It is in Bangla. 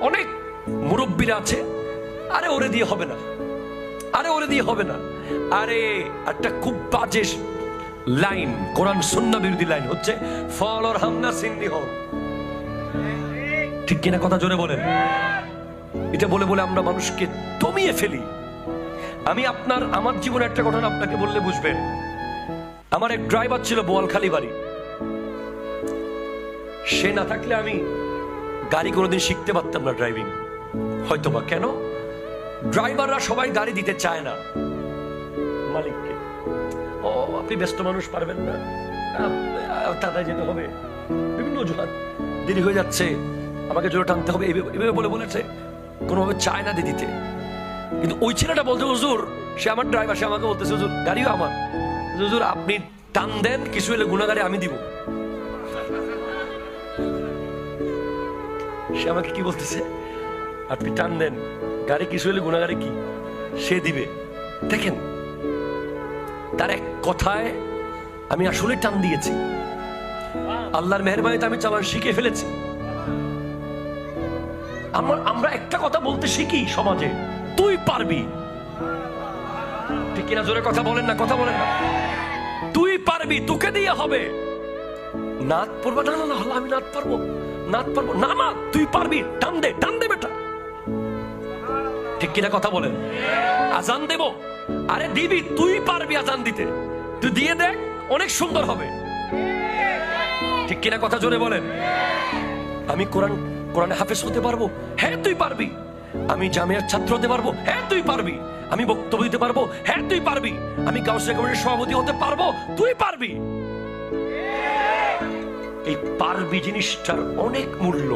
অনেক মুরব্বীরা আছে, আরে ওরে দিয়ে হবে না, আরে ওরে দিয়ে হবে না। আরে একটা খুব বাজে লাইন, কোরআন সুন্নাহ বিরোধী লাইন হচ্ছে ফল আর হামনা সিন্নি হন। ঠিক কিনা? কথা জোরে বলেন। এটা বলে বলে আমরা মানুষকে দমিয়ে ফেলি। আমি আমার জীবনে একটা ঘটনা আপনাকে বললে বুঝবেন। আমার এক ড্রাইভার ছিল বোয়ালখালী বাড়ি। সে না থাকলে আমি গাড়ি কোনোদিন শিখতে পারতাম না, ড্রাইভিং হয়তোবা। কেন? ড্রাইভাররা সবাই গাড়ি দিতে চায় না মালিককে। ও আপনি ব্যস্ত মানুষ, পারবেন না, তাড়াতাড়ি যেতে হবে, বিভিন্ন অজুহাত, দেরি হয়ে যাচ্ছে, আমাকে জোরে টানতে হবে, এভাবে বলে বলেছে, কোনোভাবে চায় না দিতে। কিন্তু ওই ছেলেটা বলছে হুজুর, সে আমার ড্রাইভার, সে আমাকে বলতেছে হুজুর গাড়িও আমার, হুজুর আপনি টান দেন, কিছু হলে গুণাগারে আমি দিব। সে আমাকে কি বলতেছে? আপনি টান দেন, গাড়ি কিছু হলে গুণাগারে কি সে দিবে। দেখেন, তার এক কথায় আমি আসলে টান দিয়েছি। আল্লাহর মেহেরবানিতে আমি চালান শিখে ফেলেছি। আমরা একটা কথা বলতে শিখি সমাজে, তুই পারবি। ঠিক কিনা? জোরে কথা বলেন না, কথা বলেন না। তুই পারবি, তোকে দিয়ে হবে। নাত পড়বা? না না না, আমি নাত পারবো, নাত পারবো না। না, তুই পারবি, টান দে, টান দে বেটা। ঠিক কিনা? কথা বলেন। আজান দেব? আরে দিবি, তুই পারবি আজান দিতে, তুই দিয়ে দেখ, অনেক সুন্দর হবে। ঠিক কিনা? কথা জোরে বলেন। আমি কোরআনে হাফেজ হতে পারবো? হ্যাঁ তুই পারবি। আমি জামিয়ার ছাত্র হতে পারবো? হ্যাঁ তুই পারবি। আমি বক্তব্য দিতে পারবো? হ্যাঁ তুই পারবি। আমি গাউসিয়া কমিটির সভাপতি হতে পারবো? তুই পারবি। এই পারবি জিনিসটার অনেক মূল্য।